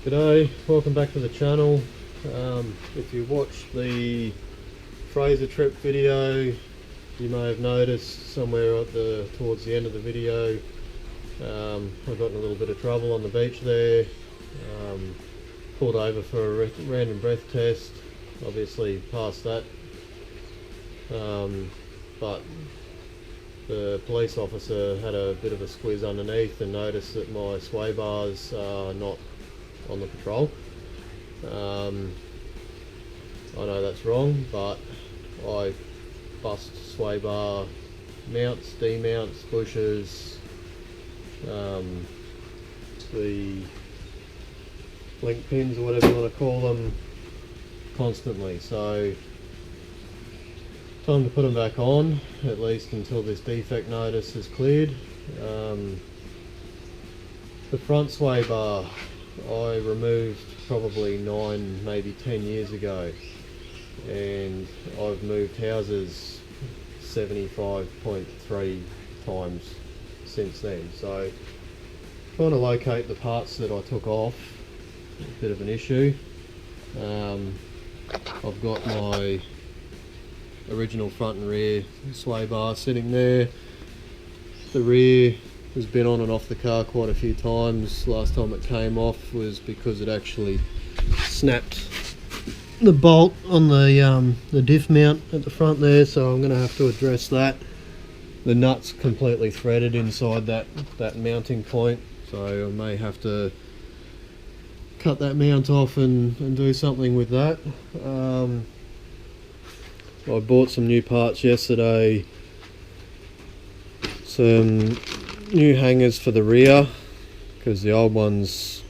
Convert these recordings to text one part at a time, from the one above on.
G'day, welcome back to the channel. If you watched the Fraser trip video, you may have noticed somewhere towards the end of the video I got in a little bit of trouble on the beach there. Pulled over for a random breath test, obviously passed that, but the police officer had a bit of a squiz underneath and noticed that my sway bars are not on the patrol. I know that's wrong, but I bust sway bar mounts, demounts, bushes, the link pins or whatever you want to call them, constantly. So time to put them back on, at least until this defect notice is cleared. The front sway bar I removed probably 9, maybe 10 years ago, and I've moved houses 75.3 times since then. So trying to locate the parts that I took off, a bit of an issue. I've got my original front and rear sway bar sitting there. The rear has been on and off the car quite a few times. Last time it came off was because it actually snapped the bolt on the diff mount at the front there, so I'm going to have to address that. The nut's completely threaded inside that mounting point, so I may have to cut that mount off and do something with that. I bought some new parts yesterday, some new hangers for the rear, because the old ones,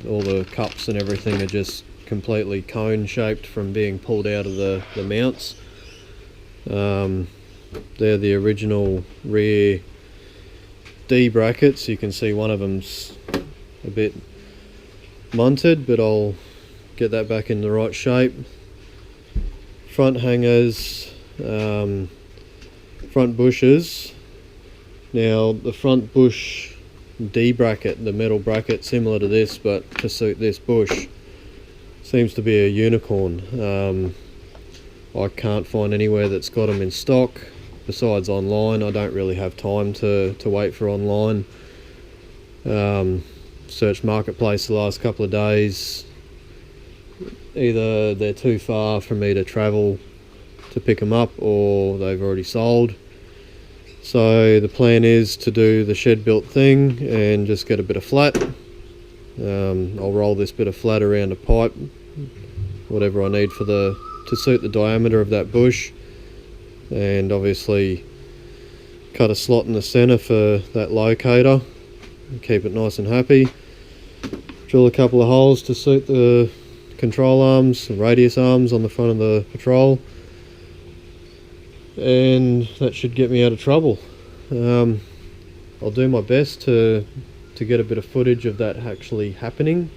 all the cups and everything are just completely cone shaped from being pulled out of the mounts. They're the original rear D brackets. You can see one of them's a bit munted, but I'll get that back in the right shape. Front hangers, front bushes. Now the front bush D bracket, the metal bracket similar to this but to suit this bush, seems to be a unicorn. I can't find anywhere that's got them in stock besides online. I don't really have time to wait for online. Searched Marketplace the last couple of days. Either they're too far for me to travel to pick them up, or they've already sold. So the plan is to do the shed built thing and just get a bit of flat. I'll roll this bit of flat around a pipe, whatever I need to suit the diameter of that bush, and obviously cut a slot in the center for that locator and keep it nice and happy. Drill a couple of holes to suit the control arms, the radius arms on the front of the patrol, and that should get me out of trouble. I'll do my best to get a bit of footage of that actually happening.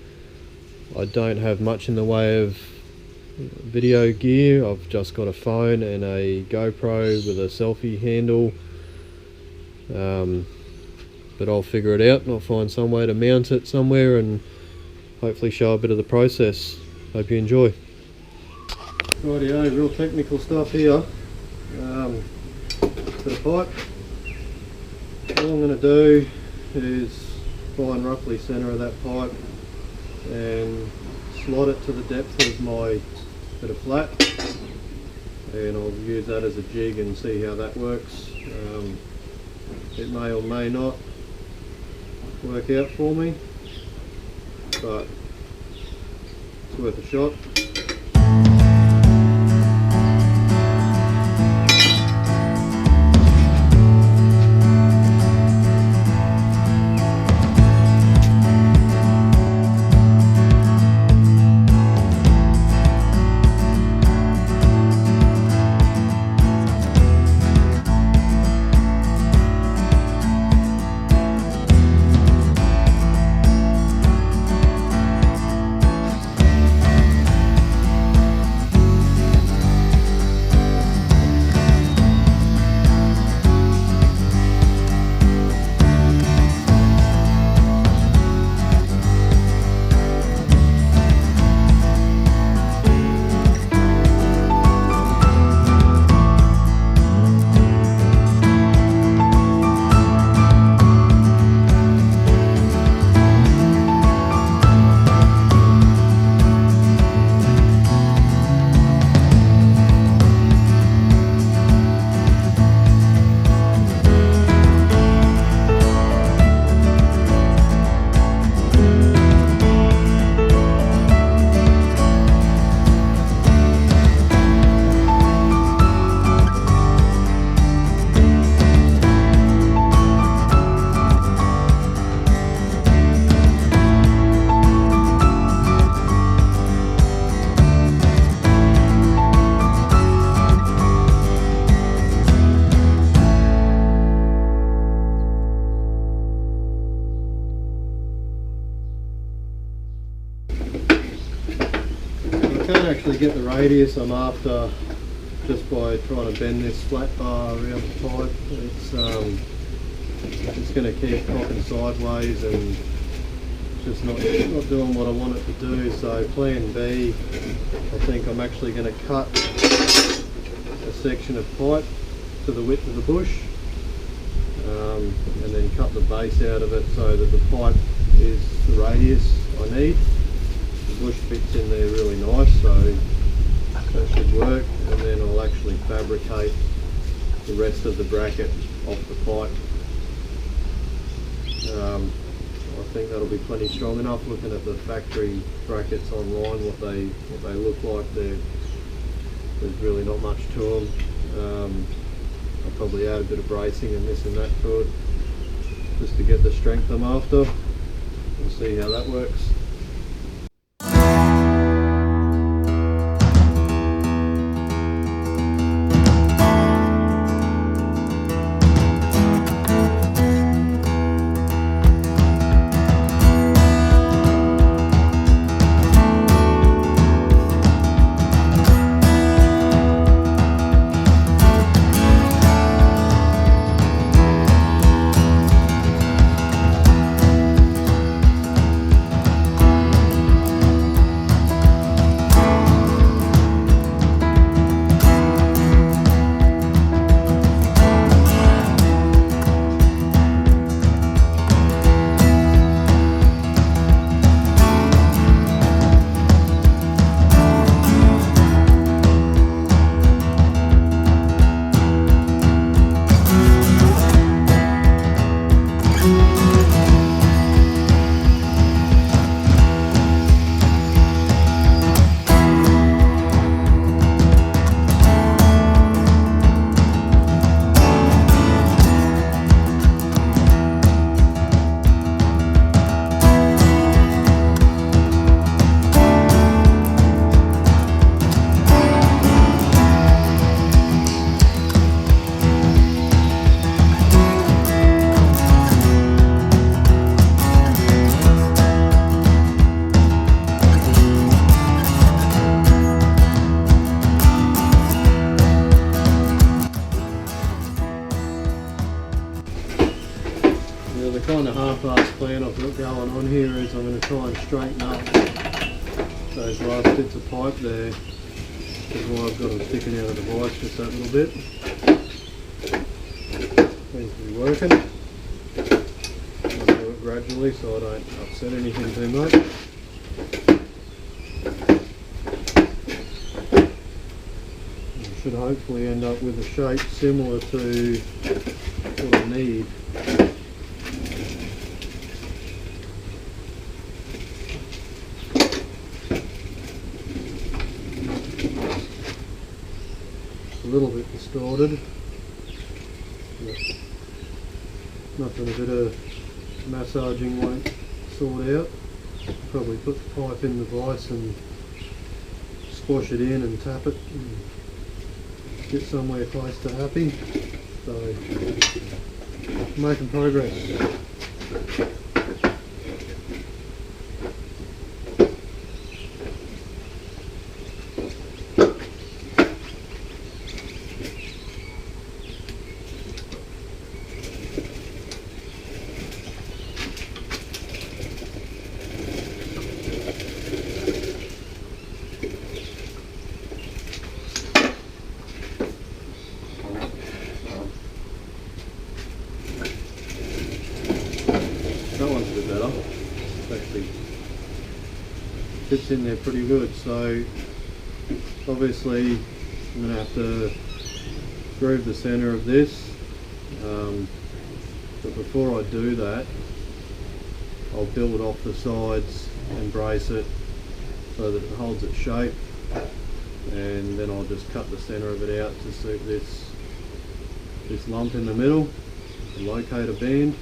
I don't have much in the way of video gear. I've just got a phone and a GoPro with a selfie handle, but I'll figure it out and I'll find some way to mount it somewhere and hopefully show a bit of the process. Hope you enjoy. Rightio, real technical stuff here. Bit of pipe. All I'm going to do is find roughly centre of that pipe and slot it to the depth of my bit of flat, and I'll use that as a jig and see how that works. It may or may not work out for me, but it's worth a shot. can't actually get the radius I'm after just by trying to bend this flat bar around the pipe. It's going to keep cocking sideways and just not doing what I want it to do. So plan B, I think I'm actually going to cut a section of pipe to the width of the bush, and then cut the base out of it so that the pipe is the radius I need. The bush fits in there really nice, so that should work, and then I'll actually fabricate the rest of the bracket off the pipe. I think that'll be plenty strong enough. Looking at the factory brackets online, what they look like, there's really not much to them. I'll probably add a bit of bracing and this and that to it, just to get the strength I'm after. We'll see how that works. The kind of half-assed plan I've got going on here is I'm going to try and straighten up those last bits of pipe there. That's why I've got them sticking out of the vise just that little bit. Seems to be working. I'll do it gradually so I don't upset anything too much. I should hopefully end up with a shape similar to what I need. A little bit distorted, but nothing a bit of massaging won't sort out. Probably put the pipe in the vise and squash it in and tap it and get somewhere close to happy. So making progress. That one's a bit better. It actually fits in there pretty good. So obviously I'm going to have to groove the centre of this, but before I do that I'll build off the sides and brace it so that it holds its shape, and then I'll just cut the centre of it out to suit this lump in the middle and locate a band.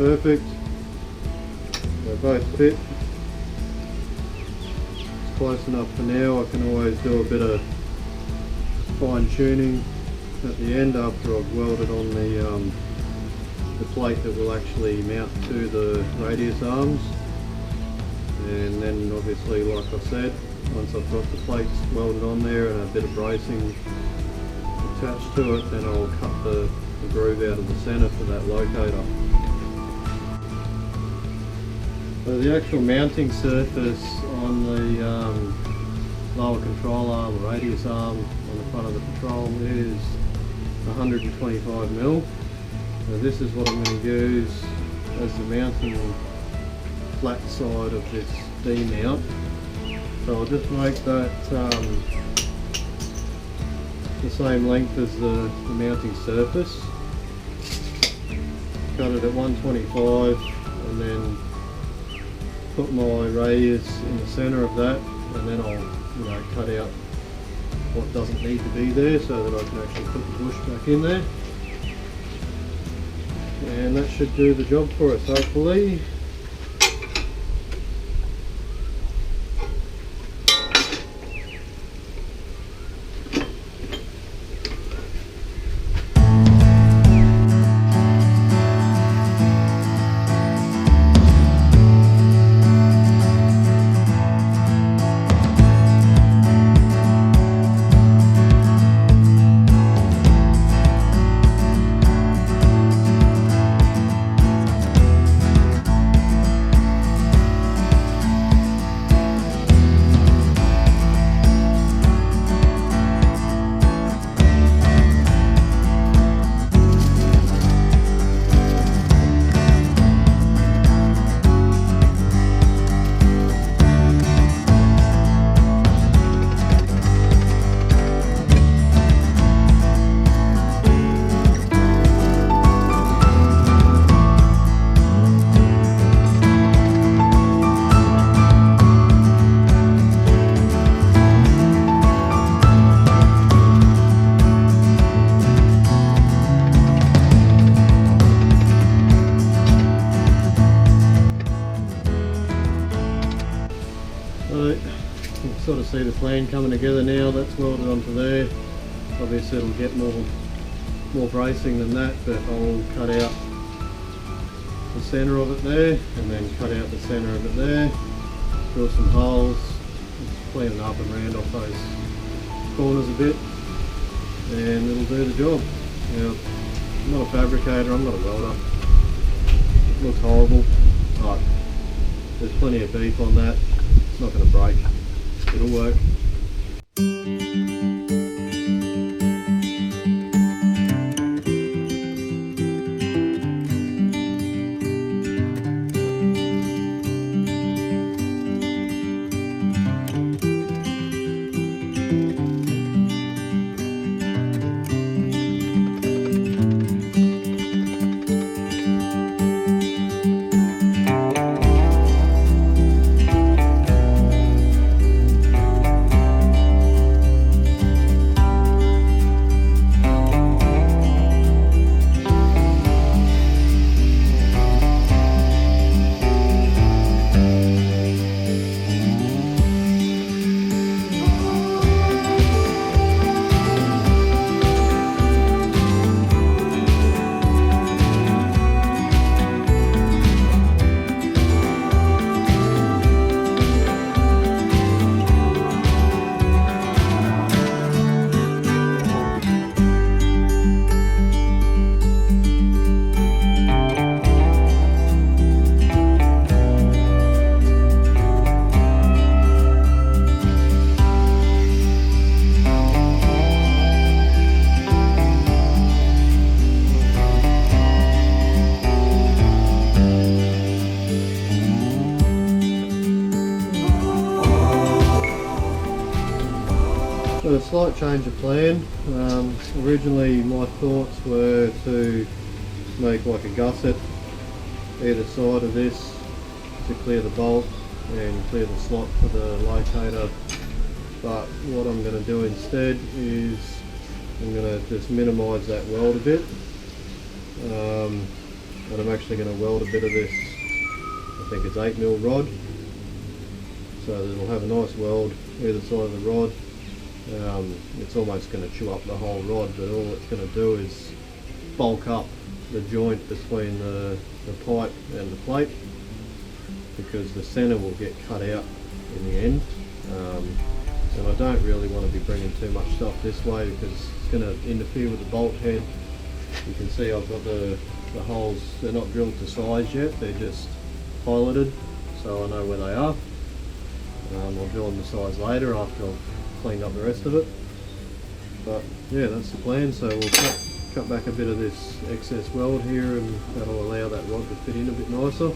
perfect. They both fit. It's close enough for now. I can always do a bit of fine tuning at the end after I've welded on the plate that will actually mount to the radius arms. And then obviously, like I said, once I've got the plates welded on there and a bit of bracing attached to it, then I'll cut the groove out of the centre for that locator. So the actual mounting surface on the lower control arm, or radius arm on the front of the patrol is 125mm. So this is what I'm going to use as the mounting flat side of this D mount. So I'll just make that the same length as the mounting surface. Cut it at 125 and then put my radius in the centre of that, and then I'll cut out what doesn't need to be there so that I can actually put the bush back in there. And that should do the job for us, hopefully. So you can sort of see the plan coming together now. That's welded onto there. Obviously it'll get more bracing than that, but I'll cut out the centre of it there and then cut out the centre of it there, drill some holes, just clean it up and round off those corners a bit, and it'll do the job. Now, I'm not a fabricator, I'm not a welder. It looks horrible, but there's plenty of beef on that. It's not going to break. It'll work. So a slight change of plan. Originally my thoughts were to make like a gusset either side of this to clear the bolt and clear the slot for the locator, but what I'm going to do instead is I'm going to just minimise that weld a bit. and I'm actually going to weld a bit of this, I think it's 8mm rod, so that it'll have a nice weld either side of the rod. It's almost going to chew up the whole rod, but all it's going to do is bulk up the joint between the pipe and the plate, because the centre will get cut out in the end. And I don't really want to be bringing too much stuff this way because it's going to interfere with the bolt head. You can see I've got the holes, they're not drilled to size yet, they're just piloted, so I know where they are. I'll drill them to size later after I've cleaned up the rest of it. But yeah, that's the plan. So we'll cut back a bit of this excess weld here, and that'll allow that rod to fit in a bit nicer.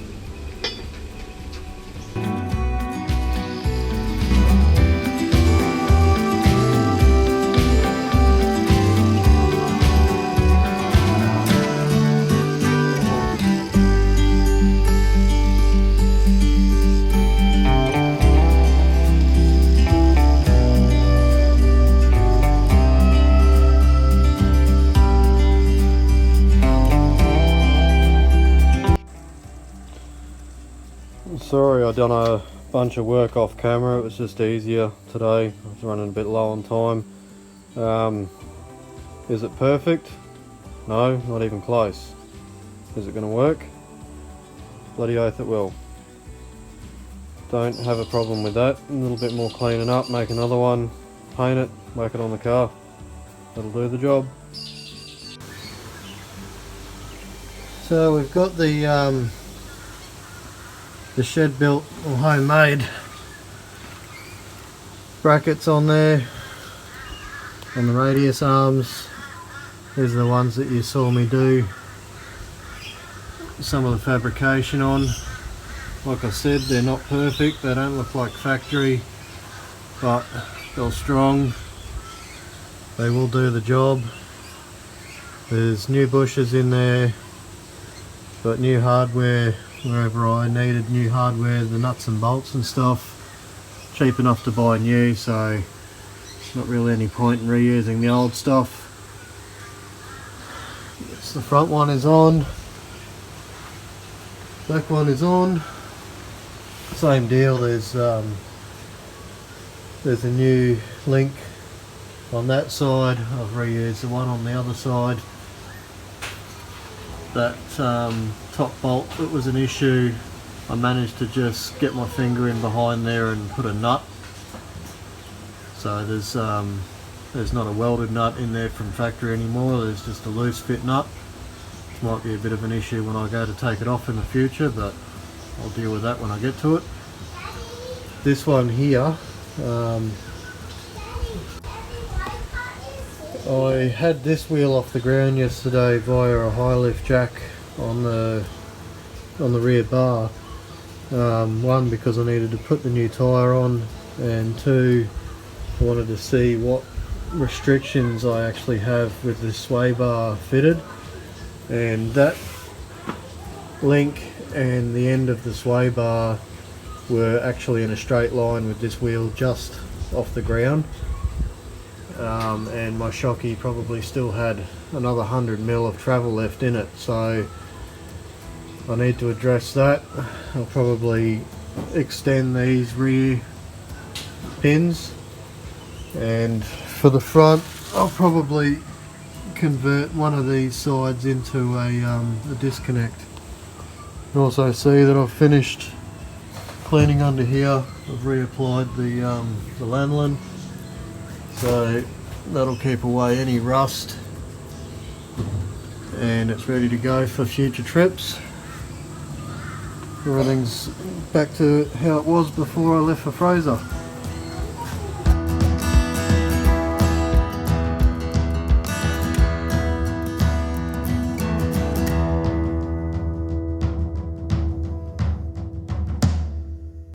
Sorry, I done a bunch of work off camera. It was just easier today. I was running a bit low on time. Is it perfect? No, not even close. Is it going to work? Bloody oath it will. Don't have a problem with that. A little bit more cleaning up, make another one, paint it, whack it on the car. That'll do the job. So we've got the shed built or homemade brackets on there on the radius arms. These are the ones that you saw me do some of the fabrication on. Like I said, they're not perfect, they don't look like factory, but they're strong, they will do the job. There's new bushes in there, but new hardware wherever I needed new hardware, the nuts and bolts and stuff, cheap enough to buy new, so not really any point in reusing the old stuff. Yes, the front one is on, back one is on, same deal. There's a new link on that side. I've reused the one on the other side. That top bolt that was an issue, I managed to just get my finger in behind there and put a nut. So there's not a welded nut in there from factory anymore, there's just a loose fit nut. Might be a bit of an issue when I go to take it off in the future, but I'll deal with that when I get to it. This one here, I had this wheel off the ground yesterday via a high lift jack on the rear bar. One, because I needed to put the new tyre on, and two, I wanted to see what restrictions I actually have with the sway bar fitted, and that link and the end of the sway bar were actually in a straight line with this wheel just off the ground. And my shocky probably still had another 100mm of travel left in it, so I need to address that. I'll probably extend these rear pins, and for the front I'll probably convert one of these sides into a disconnect. You also see that I've finished cleaning under here. I've reapplied the lanolin, so that'll keep away any rust, and it's ready to go for future trips. Everything's back to how it was before I left for Fraser.